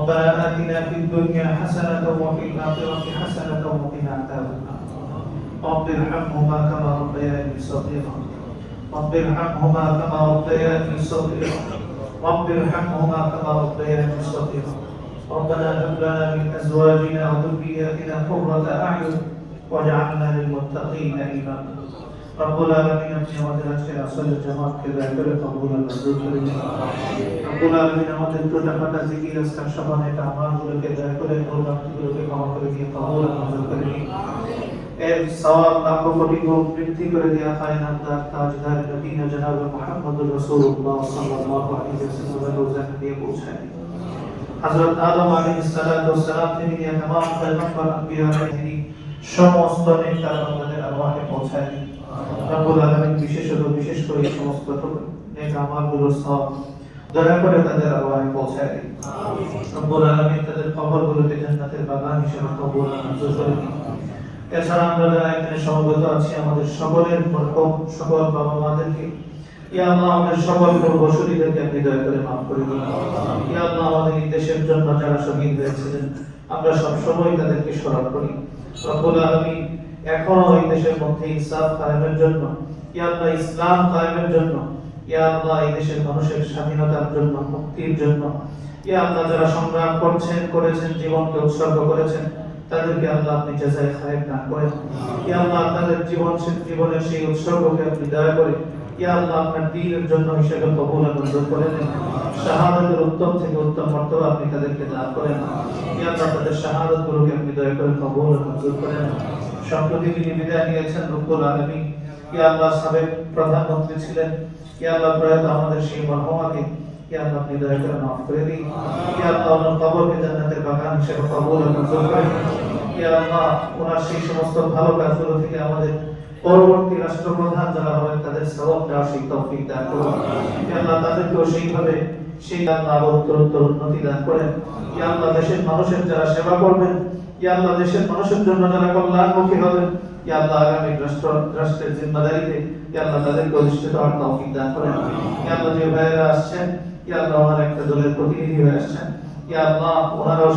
ربنا آتنا في الدنيا حسنة وفي الآخرة حسنة وقنا عذاب النار رب ارحمهما كما ربياني صغيرا رب ارحمهما كما ربياني صغيرا رب ارحمهما كما ربياني صغيرا ربنا هب لنا من أزواجنا وذرياتنا قرة أعين واجعلنا للمتقين إماما رب العالمين আপনি আমাদের আজকের আসলে জামাতকে দয়া করে কবুল আর মঞ্জুর করে নিন রব্বুল আলামিন আমাদের ছোটখাটো জিকির আজকার সমানে এটা আমাদেরকে দয়া করে গুনাহগুলোকে ক্ষমা করে দিয়ে কবুল আর মঞ্জুর করে নিন এর সওয়াব লাখ কোটি গুণ বৃদ্ধি করে দেয়া কায়নাতদার তাজদার মদিনা জনাব মুহাম্মদুর রাসূলুল্লাহ সাল্লাল্লাহু আলাইহি ওয়াসাল্লাম রোজা দিয়ে পৌঁছায় হযরত আদম আলাইহিস সালাতু ওয়াস সালাম থেকে নিয়ে तमाम পয়গম্বর আম্বিয়া তিনি সমস্ত নেতার আমাদের আরওয়াহে পৌঁছায় দিন রব্বুল আলামিন বিশেষ করে এই সমস্ত নেক আমলগুলোর সওয়াব দয়া করে তাদের আরওয়াহে পৌঁছায় দিন রব্বুল আলামিন তাদের কবরগুলোকে জান্নাতের বাগান হিসেবে কবুল আর মঞ্জুর করে দিন এছাড়া আমরা যারা এখানে সমবেত আছি আমাদের সকলের মরহুম সকল বাবা মাদেরকে ইয়া আল্লাহ আমাদের সকল পূর্বসূরীদেরকে আপনি দয়া করে মাফ করে দিন ইয়া আল্লাহ আমাদের এই দেশের জন্য যারা শহীদ হয়েছিলেন আমরা সব সময় তাদেরকে স্মরণ করি রব্বুল আলামিন এখনো এই দেশের মধ্যে ইনসাফ কায়েমের জন্য ইয়া আল্লাহ ইসলাম কায়েমের জন্য ইয়া আল্লাহ এই দেশের মানুষের স্বাধীনতার জন্য মুক্তির জন্য ইয়া আল্লাহ যারা সংগ্রাম করেছেন জীবনকে উৎসর্গ করেছেন তাদেরকে আল্লাহ আপনি জাযায়ে খায়ের দান করেন ইয়া আল্লাহ তাদের জীবনের সেই উৎসর্গকে আপনি দয়া করে ইয়া আল্লাহ আপনার দ্বীনের জন্য হিসেবে কবুল আর মঞ্জুর করে নেন শাহাদাতের উত্তম থেকে উত্তম মর্তবা আপনি তাদেরকে দান করেন ইয়া আল্লাহ তাদের শাহাদাতগুলোকে আপনি দয়া করে কবুল আর মঞ্জুর করে নেন সম্প্রতি যিনি বিদায় নিয়েছেন রব্বুল আলামিন ইয়া আল্লাহ সাবেক প্রধানমন্ত্রী ছিলেন ইয়া আল্লাহ প্রয়াত আমাদের সেই মরহুমাকে ইয়া আল্লাহ আপনি দয়া করে মাফ করে দিন ইয়া আল্লাহ ওনার কবরকে জান্নাতের বাগান হিসেবে কবুল আর মঞ্জুর করেন ইয়া আল্লাহ ওনার সেই সমস্ত ভালো কাজগুলো থেকে আমাদের পরবর্তী রাষ্ট্রপ্রধান যারা হবেন তাদের সওয়াব দেওয়ার সেই তৌফিক দান করুন ইয়া আল্লাহ তাদেরকেও সেইভাবে সেই আল্লাহ উত্তরোত্তর উন্নতি দান করেন ইয়া আল্লাহ দেশের মানুষের যারা সেবা করবেন ইয়া আল্লাহ দেশের মানুষের জন্য যারা কল্যাণমুখী হবেন ইয়া আল্লাহ আগামী রাষ্ট্রের জিম্মাদারিতে ইয়া আল্লাহ তাদেরকে অধিষ্ঠিত হওয়ার তৌফিক দান করেন ইয়া আল্লাহ যে ভাইয়েরা আসছেন ইয়া আল্লাহ ওনারা একটা দলের প্রতিনিধি হয়ে আসছেন ইয়া আল্লাহ ওনারাও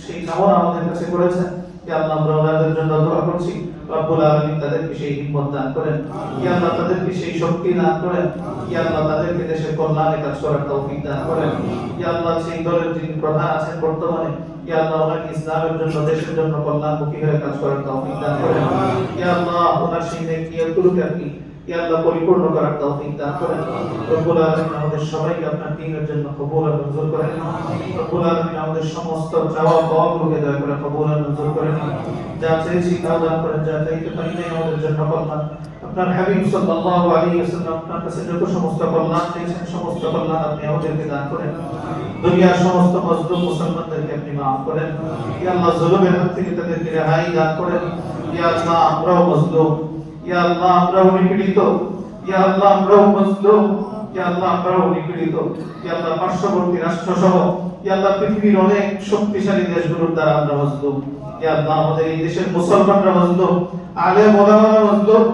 সেই কামনা আমাদের কাছে করেছেন ইয়া আল্লাহ আমরা ওনাদের জন্য দোয়া করছি রব্বুল আলামিন তাদেরকে সেই হিম্মত দান করেন ইয়া আল্লাহ তাদেরকে সেই শক্তি দান করেন ইয়া আল্লাহ তাদেরকে দেশের কল্যাণে কাজ করার তৌফিক দান করেন ইয়া আল্লাহ সেই দলের যিনি প্রধান আছেন বর্তমানে ইয়া আল্লাহ ওনাকে ইসলামের জন্য দেশের জন্য কল্যাণমুখী হয়ে কাজ করার তৌফিক দান করেন ইয়া আল্লাহ ওনার সেই নেক নিয়তগুলোকে আপনি ইয়া আল্লাহ পরিপূর্ণ করার তৌফিক দান করেন রব্বুল আলামিন আমাদের সবাইকে আপনার দ্বীনের জন্য কবুল আর মঞ্জুর করেন রব্বুল আলামিন আমাদের সমস্ত চাওয়া পাওয়াগুলোকে দয়া করে কবুল আর মঞ্জুর করেন যা চেয়েছি তা দান করেন যা চাইতে পারি না আমাদের জন্য কল্যাণ আপনার হাবিব সাল্লাল্লাহু আলাইহি ওয়াসাল্লাম আপনার কাছে যত সমস্ত কল্যাণ চেয়েছেন সমস্ত কল্যাণ আপনি আমাদেরকে দান করেন দুনিয়ার সমস্ত মজলুম মুসলমানদেরকে আপনি মাফ করেন ইয়া আল্লাহ জুলুমের হাত থেকে তাদেরকে রেহাই দান করেন ইয়া আল্লাহ আমরাও মজলুম ইয়া আল্লাহ আমরাও নিপীড়িত ইয়া আল্লাহ আমরাও মজলুম ইয়া আল্লাহ আমরাও নিপীড়িত ইয়া আল্লাহ পার্শ্ববর্তী রাষ্ট্র সহ ইয়া আল্লাহ পৃথিবীর অনেক শক্তিশালী দেশগুলোর দ্বারা আমরা মজলুম ইয়া আল্লাহ আমাদের এই দেশের মুসলমানরা মজলুম আলেম ওলামারা মজলুম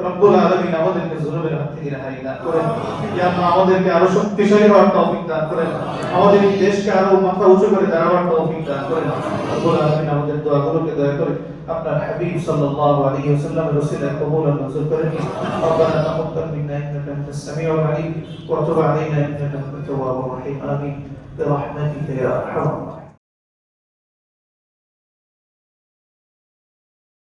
রব্বুল আলামিন আমাদেরকে জুলুমের হাত থেকে রেহাই দান করেন ইয়া আল্লাহ আমাদেরকে আরো শক্তিশালী হওয়ার তৌফিক দান করেন আমাদের এই দেশকে আরো মাথা উঁচু করে দাঁড়াবার তৌফিক দান করেন রব্বুল আলামিন আমাদের দোয়াগুলোকে দয়া করে আপনার হাবিব সাল্লাল্লাহু আলাইহি ওয়াসাল্লামের ওসিলায় কবুল আর মঞ্জুর করেন রব্বানা তাকাব্বাল মিন্না ইন্নাকা আনতাস সামিউল আলিম ওয়া তুব আলাইনা ইন্নাকা আনতাত তাওয়াবুর রহিম আমিন برحمتك يا ارحم